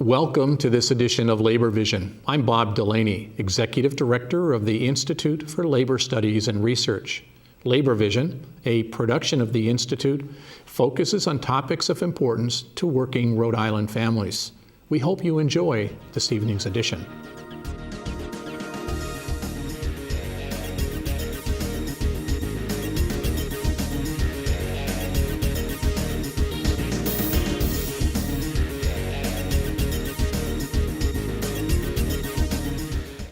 Welcome to this edition of Labor Vision. I'm Bob Delaney, Executive Director of the Institute for Labor Studies and Research. Labor Vision, a production of the Institute, focuses on topics of importance to working Rhode Island families. We hope you enjoy this evening's edition.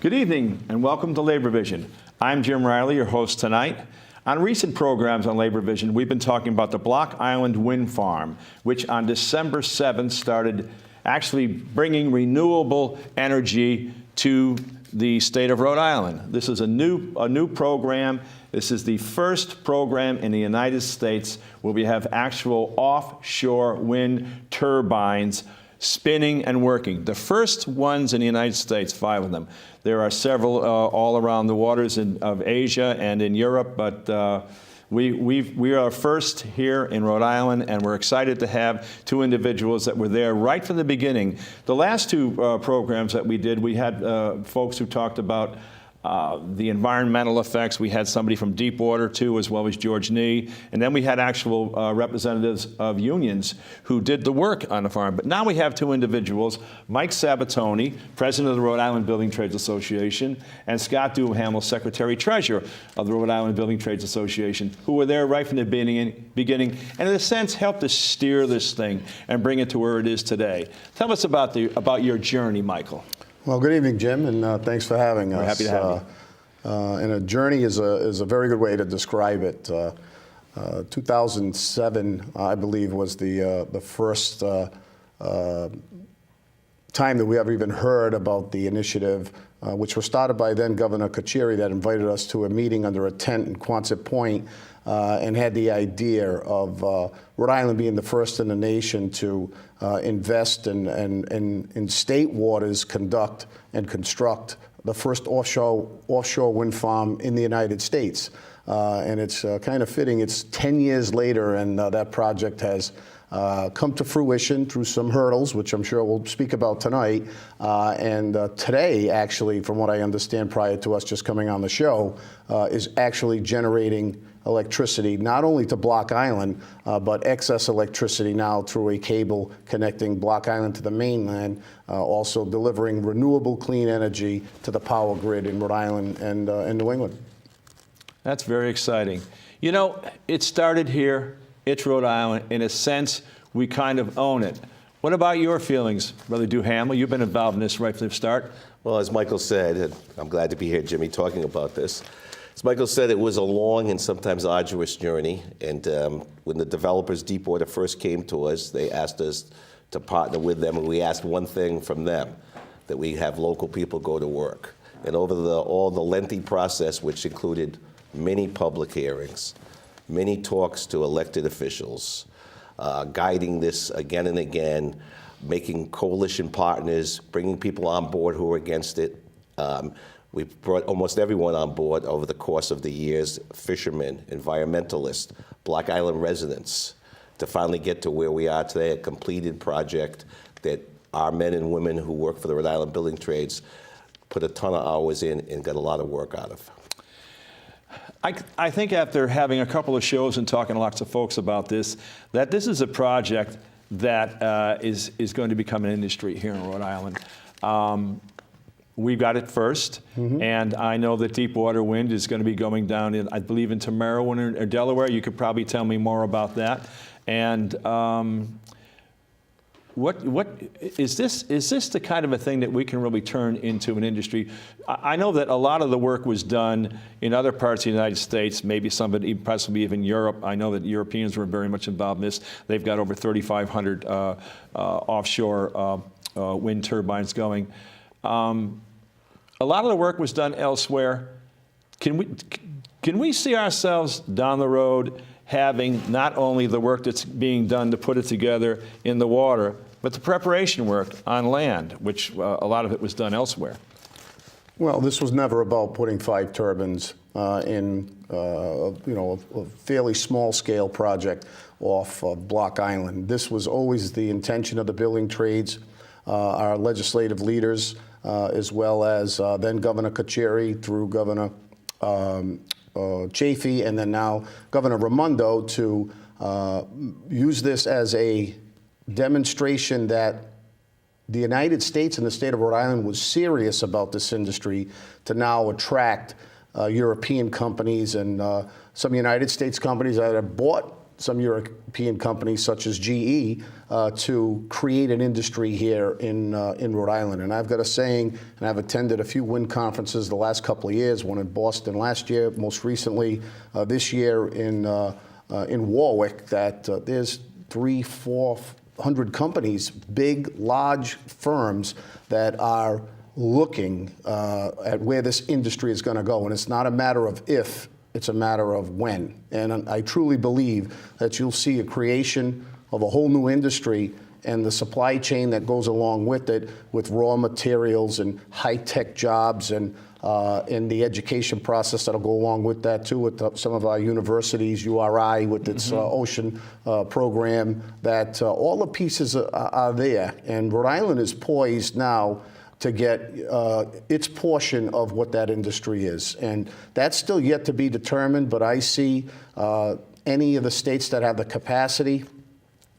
Good evening and welcome to Labor Vision. I'm Jim Riley, your host tonight. On recent programs on Labor Vision, we've been talking about the Block Island Wind Farm, which on December 7th started actually bringing renewable energy to the state of Rhode Island. This is a new program. This is the first program in the United States where we have actual offshore wind turbines spinning and working. The first ones in the United States, 5 of them. There are several all around the waters of Asia and in Europe, but we are first here in Rhode Island, and we're excited to have 2 individuals that were there right from the beginning. The last 2 programs that we did, we had folks who talked about the environmental effects. We had somebody from Deepwater too, as well as George Nee, and then we had actual representatives of unions who did the work on the farm. But now we have 2 individuals, Mike Sabatoni, president of the Rhode Island Building Trades Association, and Scott Duhamel, secretary-treasurer of the Rhode Island Building Trades Association, who were there right from the beginning, and in a sense helped to steer this thing and bring it to where it is today. Tell us about your journey, Michael. Well, good evening, Jim, and thanks for having us. We're happy to have you. And a journey is a very good way to describe it. 2007, I believe, was the first time that we ever even heard about the initiative, which was started by then Governor Carcieri, that invited us to a meeting under a tent in Quonset Point and had the idea of Rhode Island being the first in the nation to invest in state waters, conduct and construct the first offshore wind farm in the United States. And it's kind of fitting. It's 10 years later, and that project has come to fruition through some hurdles, which I'm sure we'll speak about tonight. And today, actually, from what I understand prior to us just coming on the show, is actually generating electricity, not only to Block Island, but excess electricity now through a cable connecting Block Island to the mainland, also delivering renewable clean energy to the power grid in Rhode Island and New England. That's very exciting. You know, it started here. It's Rhode Island. In a sense, we kind of own it. What about your feelings, Brother Duhamel? You've been involved in this right from the start. Well, as Michael said, and I'm glad to be here, Jimmy, talking about this. As Michael said, it was a long and sometimes arduous journey. And when the developers, Deepwater, first came to us, they asked us to partner with them. And we asked one thing from them, that we have local people go to work. And over all the lengthy process, which included many public hearings, many talks to elected officials, guiding this again and again, making coalition partners, bringing people on board who were against it. We've brought almost everyone on board over the course of the years, fishermen, environmentalists, Block Island residents, to finally get to where we are today, a completed project that our men and women who work for the Rhode Island Building Trades put a ton of hours in and got a lot of work out of. I think after having a couple of shows and talking to lots of folks about this, that this is a project that is going to become an industry here in Rhode Island. We've got it first, and I know that Deepwater Wind is going to be going down in, I believe, into Maryland or Delaware. You could probably tell me more about that. And what is this? Is this the kind of a thing that we can really turn into an industry? I know that a lot of the work was done in other parts of the United States, maybe somebody, possibly even Europe. I know that Europeans were very much involved in this. They've got over 3,500 offshore wind turbines going. A lot of the work was done elsewhere. Can we see ourselves down the road having not only the work that's being done to put it together in the water, but the preparation work on land, which a lot of it was done elsewhere? Well, this was never about putting 5 turbines in a fairly small-scale project off Block Island. This was always the intention of the building trades our legislative leaders, as well as then Governor Carcieri through Governor Chafee, and then now Governor Raimondo, to use this as a demonstration that the United States and the state of Rhode Island was serious about this industry, to now attract European companies and some United States companies that have bought some European companies such as GE to create an industry here in Rhode Island. And I've got a saying, and I've attended a few wind conferences the last couple of years, one in Boston last year, most recently this year in Warwick, that there's 300-400 companies, big, large firms that are looking at where this industry is going to go. And it's not a matter of if, it's a matter of when. And I truly believe that you'll see a creation of a whole new industry and the supply chain that goes along with it, with raw materials and high-tech jobs, and the education process that'll go along with that too, with some of our universities, URI with its ocean program, that all the pieces are there. And Rhode Island is poised now to get its portion of what that industry is. And that's still yet to be determined, but I see any of the states that have the capacity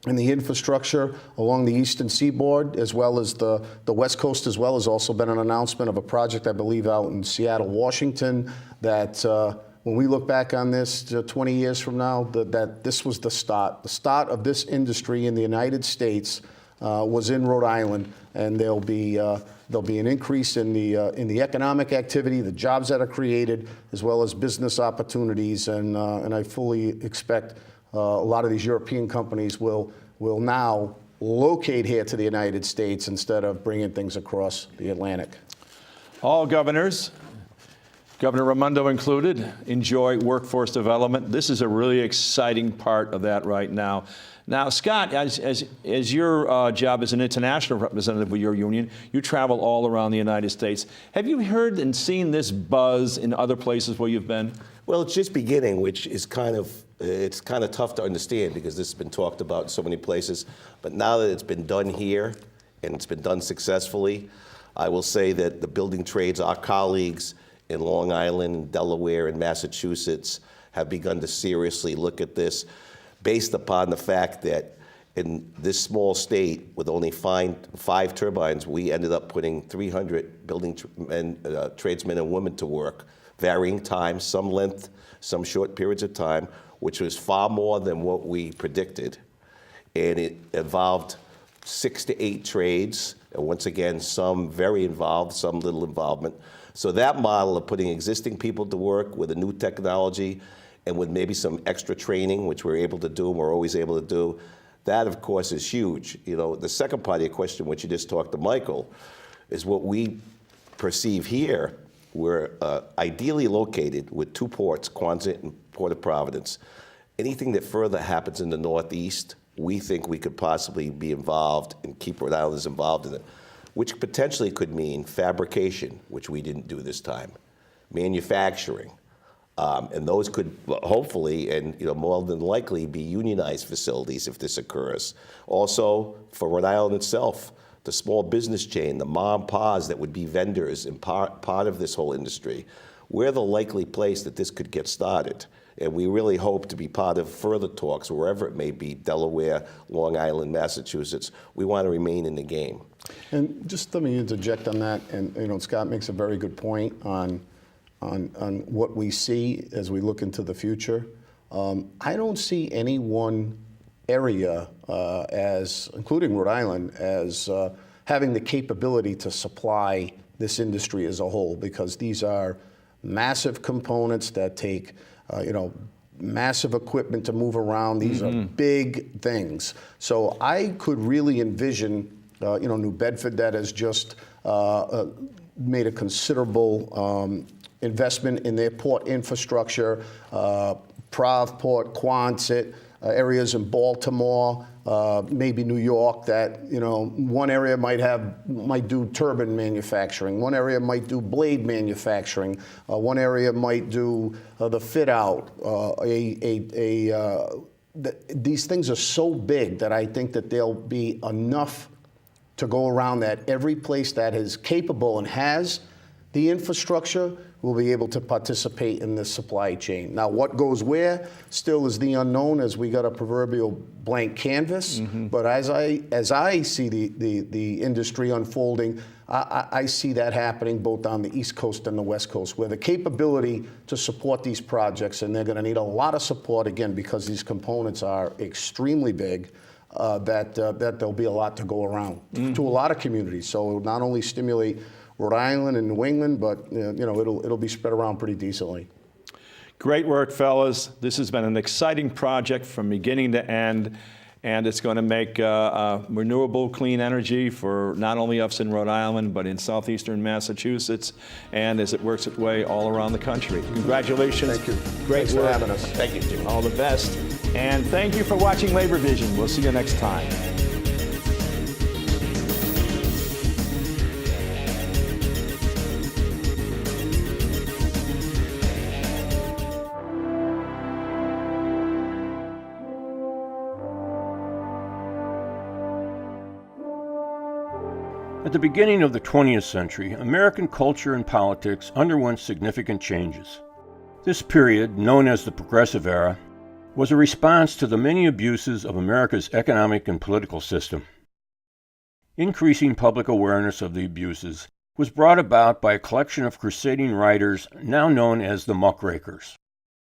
and the infrastructure along the eastern seaboard, as well as the West Coast as well. Has also been an announcement of a project, I believe, out in Seattle, Washington, that when we look back on this 20 years from now, that this was the start. The start of this industry in the United States was in Rhode Island, and there'll be an increase in the economic activity, the jobs that are created, as well as business opportunities, and I fully expect a lot of these European companies will now locate here to the United States instead of bringing things across the Atlantic. All governors, Governor Raimondo included, enjoy workforce development. This is a really exciting part of that right now. Now, Scott, as your job as an international representative of your union, you travel all around the United States. Have you heard and seen this buzz in other places where you've been? Well, it's just beginning, which is kind of tough to understand because this has been talked about in so many places. But now that it's been done here and it's been done successfully, I will say that the building trades, our colleagues in Long Island, Delaware, and Massachusetts have begun to seriously look at this, based upon the fact that in this small state with only 5 turbines, we ended up putting 300 tradesmen and women to work, varying times, some length, some short periods of time, which was far more than what we predicted. And it involved 6 to 8 trades, and once again, some very involved, some little involvement. So that model of putting existing people to work with a new technology and with maybe some extra training, which we're able to do and we're always able to do, that of course is huge. You know, the second part of your question, which you just talked to Michael, is what we perceive here. We're ideally located with 2 ports, Quonset and Port of Providence. Anything that further happens in the Northeast, we think we could possibly be involved and keep Rhode Islanders involved in it, which potentially could mean fabrication, which we didn't do this time, manufacturing, and those could hopefully and more than likely be unionized facilities if this occurs. Also, for Rhode Island itself, the small business chain, the mom and pa's that would be vendors and part of this whole industry, we're the likely place that this could get started. And we really hope to be part of further talks, wherever it may be, Delaware, Long Island, Massachusetts. We want to remain in the game. And just let me interject on that. And Scott makes a very good point on what we see as we look into the future. I don't see any one area, including Rhode Island, as having the capability to supply this industry as a whole, because these are massive components that take massive equipment to move around. These are big things. So I could really envision, New Bedford that has just made a considerable investment in their port infrastructure, Port, Quonset, areas in Baltimore, maybe New York, that one area might do turbine manufacturing, one area might do blade manufacturing, one area might do the fit out. These things are so big that I think that there'll be enough to go around that. Every place that is capable and has the infrastructure will be able to participate in this supply chain. Now, what goes where still is the unknown, as we got a proverbial blank canvas. But as I see the industry unfolding, I see that happening both on the East Coast and the West Coast, where the capability to support these projects, and they're going to need a lot of support, again, because these components are extremely big, that there'll be a lot to go around to a lot of communities. So it will not only stimulate Rhode Island and New England, but it'll be spread around pretty decently. Great work, fellas. This has been an exciting project from beginning to end, and it's going to make renewable clean energy for not only us in Rhode Island, but in southeastern Massachusetts, and as it works its way all around the country. Congratulations. Thank you. Great Thanks work. for having us. Thank you, Jimmy. All the best. And thank you for watching Labor Vision. We'll see you next time. At the beginning of the 20th century, American culture and politics underwent significant changes. This period, known as the Progressive Era, was a response to the many abuses of America's economic and political system. Increasing public awareness of the abuses was brought about by a collection of crusading writers now known as the muckrakers.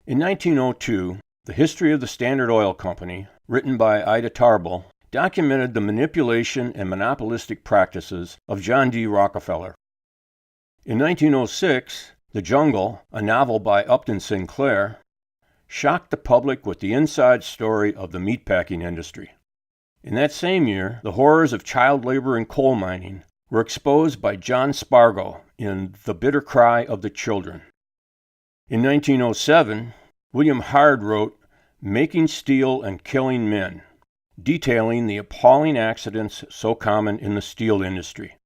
In 1902, The History of the Standard Oil Company, written by Ida Tarbell, documented the manipulation and monopolistic practices of John D. Rockefeller. In 1906, The Jungle, a novel by Upton Sinclair, shocked the public with the inside story of the meatpacking industry. In that same year, the horrors of child labor in coal mining were exposed by John Spargo in The Bitter Cry of the Children. In 1907, William Hard wrote Making Steel and Killing Men, detailing the appalling accidents so common in the steel industry.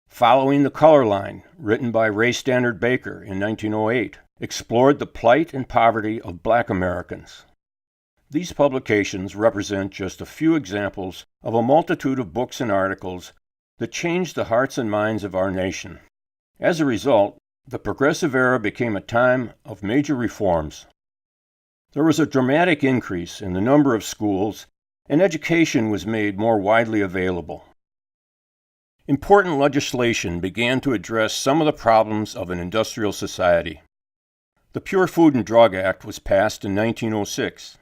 Following the Color Line, written by Ray Stannard Baker in 1908, explored the plight and poverty of black Americans. These publications represent just a few examples of a multitude of books and articles that changed the hearts and minds of our nation. As a result, the Progressive Era became a time of major reforms. There was a dramatic increase in the number of schools, and education was made more widely available. Important legislation began to address some of the problems of an industrial society. The Pure Food and Drug Act was passed in 1906.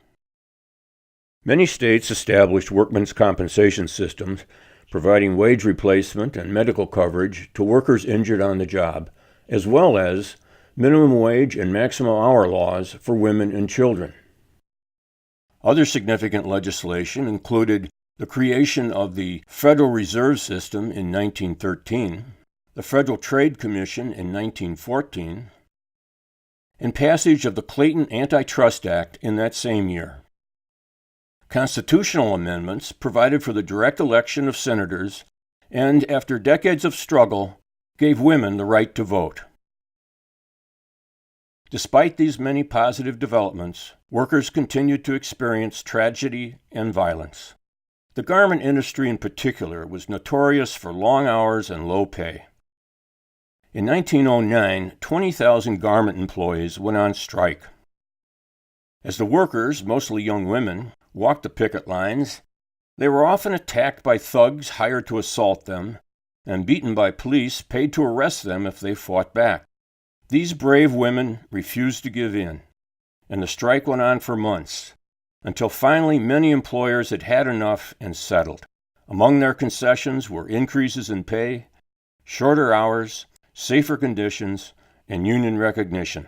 Many states established workmen's compensation systems, providing wage replacement and medical coverage to workers injured on the job, as well as minimum wage and maximum hour laws for women and children. Other significant legislation included the creation of the Federal Reserve System in 1913, the Federal Trade Commission in 1914, and passage of the Clayton Antitrust Act in that same year. Constitutional amendments provided for the direct election of senators and, after decades of struggle, gave women the right to vote. Despite these many positive developments, workers continued to experience tragedy and violence. The garment industry in particular was notorious for long hours and low pay. In 1909, 20,000 garment employees went on strike. As the workers, mostly young women, walked the picket lines, they were often attacked by thugs hired to assault them and beaten by police paid to arrest them if they fought back. These brave women refused to give in, and the strike went on for months, until finally many employers had had enough and settled. Among their concessions were increases in pay, shorter hours, safer conditions, and union recognition.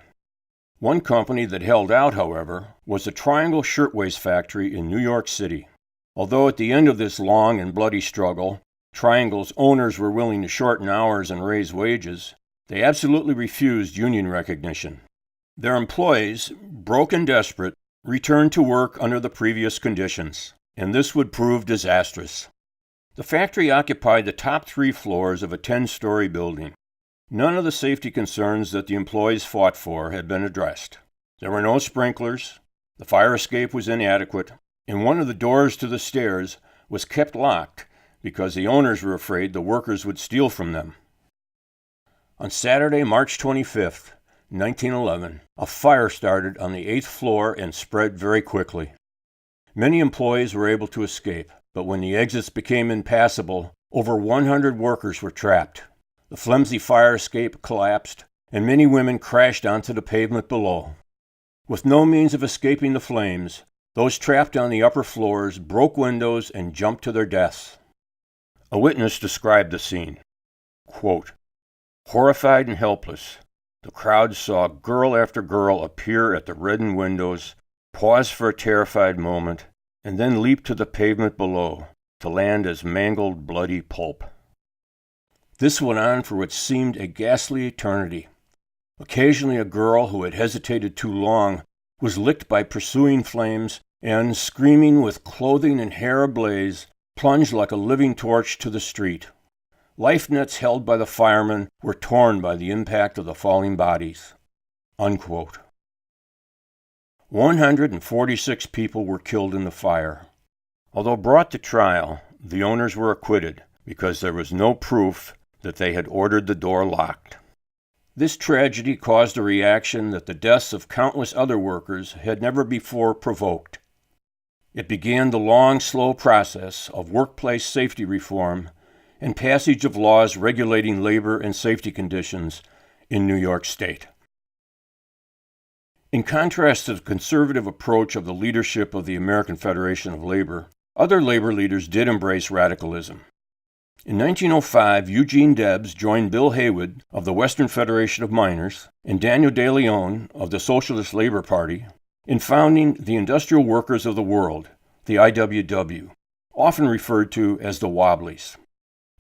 One company that held out, however, was the Triangle Shirtwaist Factory in New York City. Although at the end of this long and bloody struggle, Triangle's owners were willing to shorten hours and raise wages, they absolutely refused union recognition. Their employees, broke and desperate, returned to work under the previous conditions, and this would prove disastrous. The factory occupied the top 3 floors of a 10-story building. None of the safety concerns that the employees fought for had been addressed. There were no sprinklers, the fire escape was inadequate, and one of the doors to the stairs was kept locked because the owners were afraid the workers would steal from them. On Saturday, March 25th, 1911, a fire started on the 8th floor and spread very quickly. Many employees were able to escape, but when the exits became impassable, over 100 workers were trapped. The flimsy fire escape collapsed, and many women crashed onto the pavement below. With no means of escaping the flames, those trapped on the upper floors broke windows and jumped to their deaths. A witness described the scene. Quote, "Horrified and helpless, the crowd saw girl after girl appear at the reddened windows, pause for a terrified moment, and then leap to the pavement below, to land as mangled, bloody pulp." This went on for what seemed a ghastly eternity. Occasionally a girl who had hesitated too long was licked by pursuing flames and, screaming with clothing and hair ablaze, plunged like a living torch to the street. Life nets held by the firemen were torn by the impact of the falling bodies. Unquote. 146 people were killed in the fire. Although brought to trial, the owners were acquitted because there was no proof that they had ordered the door locked. This tragedy caused a reaction that the deaths of countless other workers had never before provoked. It began the long, slow process of workplace safety reform and passage of laws regulating labor and safety conditions in New York State. In contrast to the conservative approach of the leadership of the American Federation of Labor, other labor leaders did embrace radicalism. In 1905, Eugene Debs joined Bill Haywood of the Western Federation of Miners and Daniel De Leon of the Socialist Labor Party in founding the Industrial Workers of the World, the IWW, often referred to as the Wobblies.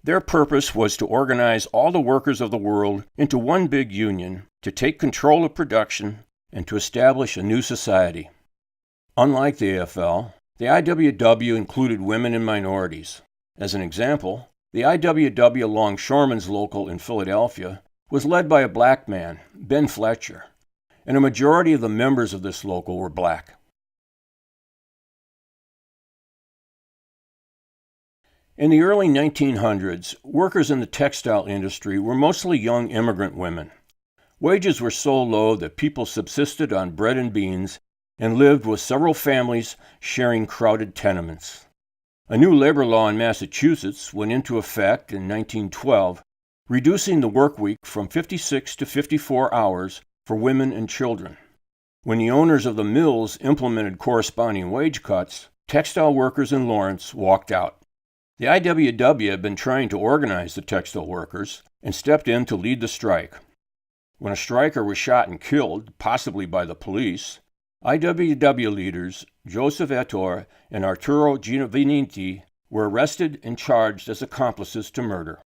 Their purpose was to organize all the workers of the world into one big union to take control of production and to establish a new society. Unlike the AFL, the IWW included women and minorities. As an example, the IWW Longshoremen's Local in Philadelphia was led by a black man, Ben Fletcher, and a majority of the members of this local were black. In the early 1900s, workers in the textile industry were mostly young immigrant women. Wages were so low that people subsisted on bread and beans and lived with several families sharing crowded tenements. A new labor law in Massachusetts went into effect in 1912, reducing the work week from 56 to 54 hours for women and children. When the owners of the mills implemented corresponding wage cuts, textile workers in Lawrence walked out. The IWW had been trying to organize the textile workers and stepped in to lead the strike. When a striker was shot and killed, possibly by the police, IWW leaders Joseph Ettore and Arturo Giovinazzi were arrested and charged as accomplices to murder.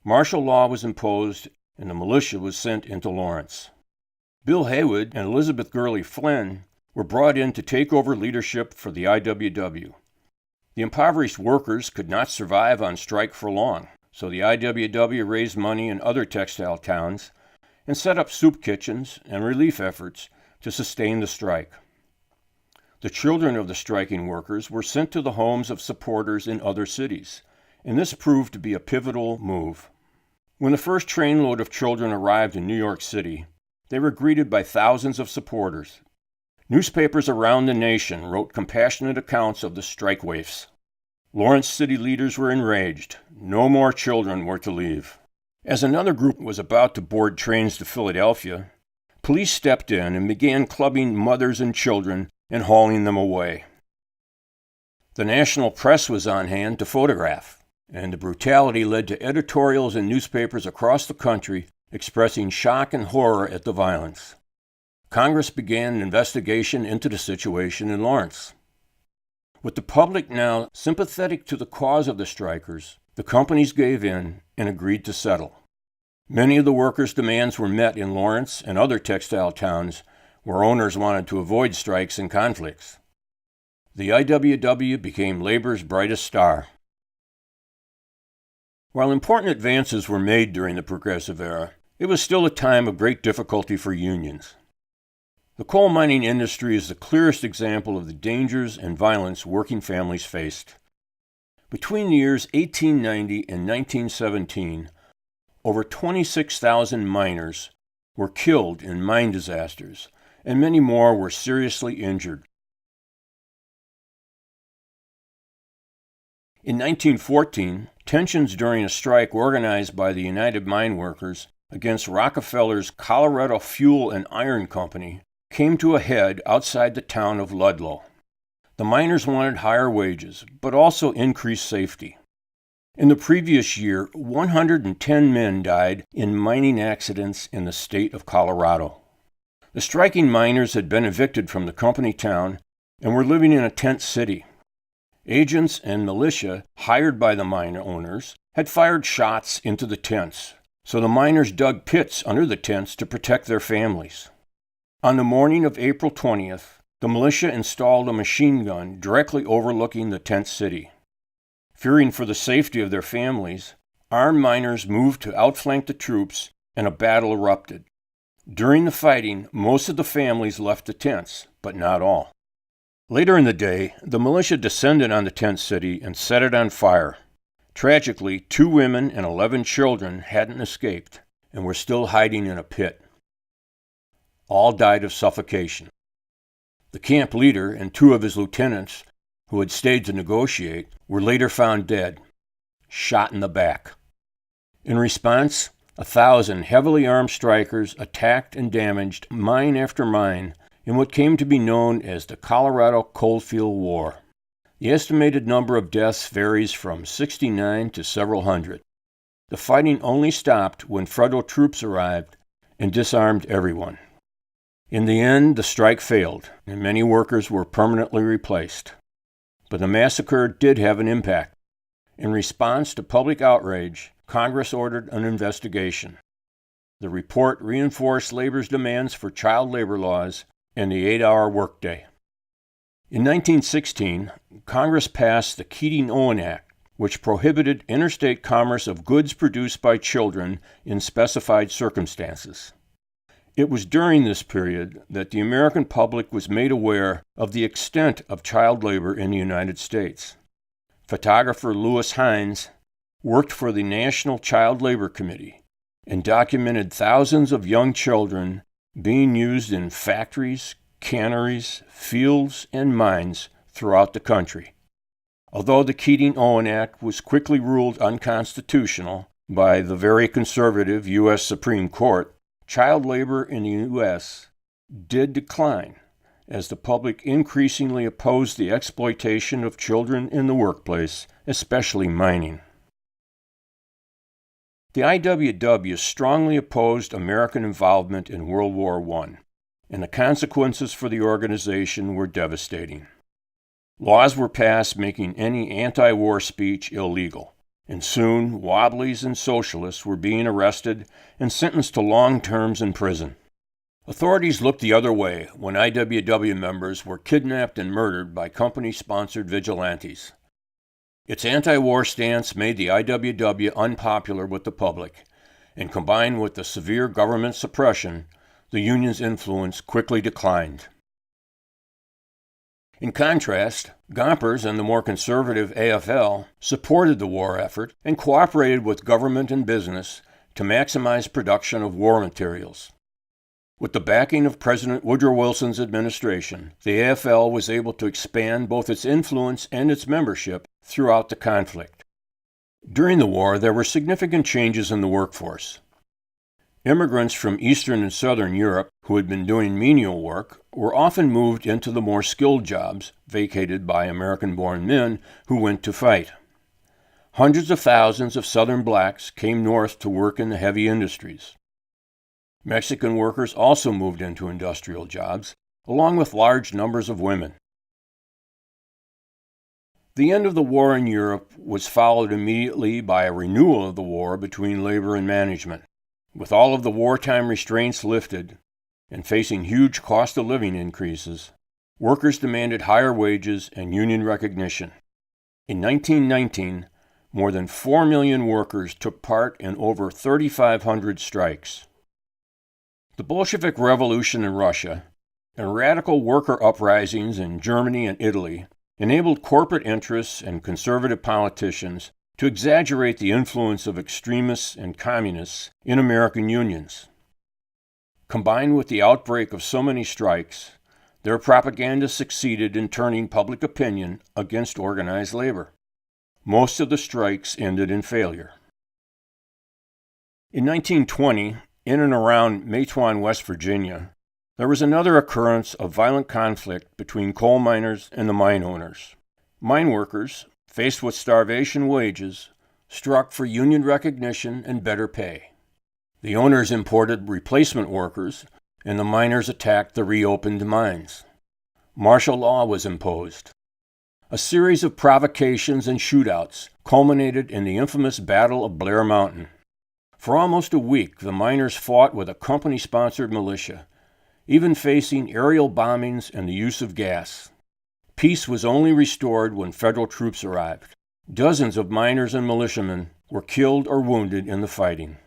Martial law was imposed and the militia was sent into Lawrence. Bill Haywood and Elizabeth Gurley Flynn were brought in to take over leadership for the IWW. The impoverished workers could not survive on strike for long, so the IWW raised money in other textile towns and set up soup kitchens and relief efforts to sustain the strike. The children of the striking workers were sent to the homes of supporters in other cities, and this proved to be a pivotal move. When the first trainload of children arrived in New York City, they were greeted by thousands of supporters. Newspapers around the nation wrote compassionate accounts of the strike waifs. Lawrence city leaders were enraged. No more children were to leave. As another group was about to board trains to Philadelphia, police stepped in and began clubbing mothers and children and hauling them away. The national press was on hand to photograph, and the brutality led to editorials in newspapers across the country expressing shock and horror at the violence. Congress began an investigation into the situation in Lawrence. With the public now sympathetic to the cause of the strikers, the companies gave in and agreed to settle. Many of the workers' demands were met in Lawrence and other textile towns where owners wanted to avoid strikes and conflicts. The IWW became labor's brightest star. While important advances were made during the Progressive Era, it was still a time of great difficulty for unions. The coal mining industry is the clearest example of the dangers and violence working families faced. Between the years 1890 and 1917, over 26,000 miners were killed in mine disasters, and many more were seriously injured. In 1914, tensions during a strike organized by the United Mine Workers against Rockefeller's Colorado Fuel and Iron Company came to a head outside the town of Ludlow. The miners wanted higher wages, but also increased safety. In the previous year, 110 men died in mining accidents in the state of Colorado. The striking miners had been evicted from the company town and were living in a tent city. Agents and militia hired by the mine owners had fired shots into the tents, so the miners dug pits under the tents to protect their families. On the morning of April 20th, the militia installed a machine gun directly overlooking the tent city. Fearing for the safety of their families, armed miners moved to outflank the troops, and a battle erupted. During the fighting, most of the families left the tents, but not all. Later in the day, the militia descended on the tent city and set it on fire. Tragically, 2 women and 11 children hadn't escaped and were still hiding in a pit. All died of suffocation. The camp leader and 2 of his lieutenants, who had stayed to negotiate, were later found dead, shot in the back. In response, 1,000 heavily armed strikers attacked and damaged mine after mine in what came to be known as the Colorado Coalfield War. The estimated number of deaths varies from 69 to several hundred. The fighting only stopped when federal troops arrived and disarmed everyone. In the end, the strike failed, and many workers were permanently replaced. But the massacre did have an impact. In response to public outrage, Congress ordered an investigation. The report reinforced labor's demands for child labor laws and the 8-hour workday. In 1916, Congress passed the Keating-Owen Act, which prohibited interstate commerce of goods produced by children in specified circumstances. It was during this period that the American public was made aware of the extent of child labor in the United States. Photographer Lewis Hines worked for the National Child Labor Committee and documented thousands of young children being used in factories, canneries, fields, and mines throughout the country. Although the Keating-Owen Act was quickly ruled unconstitutional by the very conservative U.S. Supreme Court, child labor in the U.S. did decline as the public increasingly opposed the exploitation of children in the workplace, especially mining. The IWW strongly opposed American involvement in World War I, and the consequences for the organization were devastating. Laws were passed making any anti-war speech illegal, and soon wobblies and socialists were being arrested and sentenced to long terms in prison. Authorities looked the other way when IWW members were kidnapped and murdered by company-sponsored vigilantes. Its anti-war stance made the IWW unpopular with the public, and combined with the severe government suppression, the union's influence quickly declined. In contrast, Gompers and the more conservative AFL supported the war effort and cooperated with government and business to maximize production of war materials. With the backing of President Woodrow Wilson's administration, the AFL was able to expand both its influence and its membership throughout the conflict. During the war, there were significant changes in the workforce. Immigrants from Eastern and Southern Europe who had been doing menial work were often moved into the more skilled jobs vacated by American-born men who went to fight. Hundreds of thousands of Southern blacks came north to work in the heavy industries. Mexican workers also moved into industrial jobs, along with large numbers of women. The end of the war in Europe was followed immediately by a renewal of the war between labor and management. With all of the wartime restraints lifted and facing huge cost of living increases, workers demanded higher wages and union recognition. In 1919, more than 4 million workers took part in over 3,500 strikes. The Bolshevik Revolution in Russia and radical worker uprisings in Germany and Italy enabled corporate interests and conservative politicians to exaggerate the influence of extremists and communists in American unions. Combined with the outbreak of so many strikes, their propaganda succeeded in turning public opinion against organized labor. Most of the strikes ended in failure. In 1920, in and around MATEWAN, West Virginia, there was another occurrence of violent conflict between coal miners and the mine owners. Mine workers, faced with starvation wages, struck for union recognition and better pay. The owners imported replacement workers, and the miners attacked the reopened mines. Martial law was imposed. A series of provocations and shootouts culminated in the infamous Battle of Blair Mountain. For almost a week, the miners fought with a company-sponsored militia, even facing aerial bombings and the use of gas. Peace was only restored when federal troops arrived. Dozens of miners and militiamen were killed or wounded in the fighting.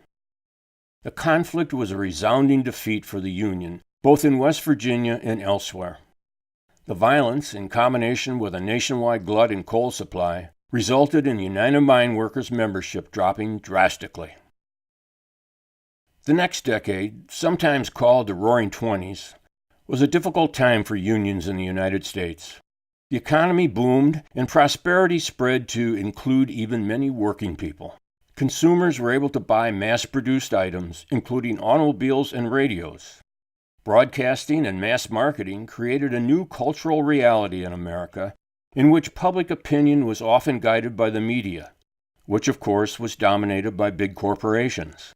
The conflict was a resounding defeat for the Union, both in West Virginia and elsewhere. The violence, in combination with a nationwide glut in coal supply, resulted in United Mine Workers membership dropping drastically. The next decade, sometimes called the Roaring Twenties, was a difficult time for unions in the United States. The economy boomed, and prosperity spread to include even many working people. Consumers were able to buy mass-produced items, including automobiles and radios. Broadcasting and mass marketing created a new cultural reality in America, in which public opinion was often guided by the media, which of course was dominated by big corporations.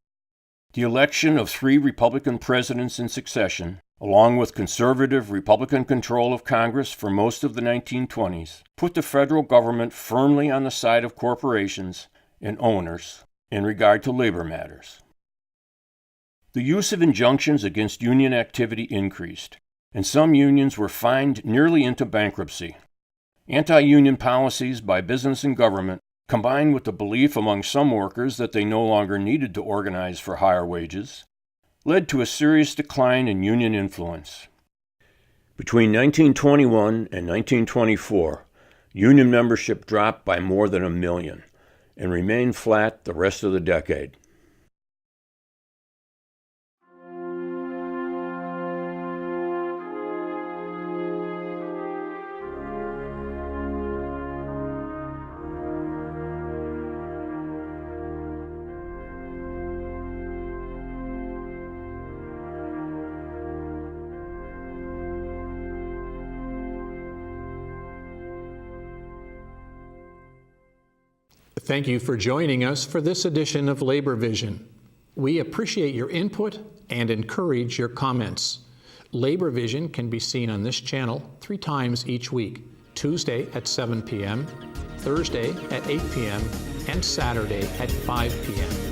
The election of 3 Republican presidents in succession, along with conservative Republican control of Congress for most of the 1920s, put the federal government firmly on the side of corporations and owners in regard to labor matters. The use of injunctions against union activity increased, and some unions were fined nearly into bankruptcy. Anti-union policies by business and government, combined with the belief among some workers that they no longer needed to organize for higher wages, led to a serious decline in union influence. Between 1921 and 1924, union membership dropped by more than 1 million and remained flat the rest of the decade. Thank you for joining us for this edition of Labor Vision. We appreciate your input and encourage your comments. Labor Vision can be seen on this channel 3 times each week, Tuesday at 7 p.m., Thursday at 8 p.m., and Saturday at 5 p.m.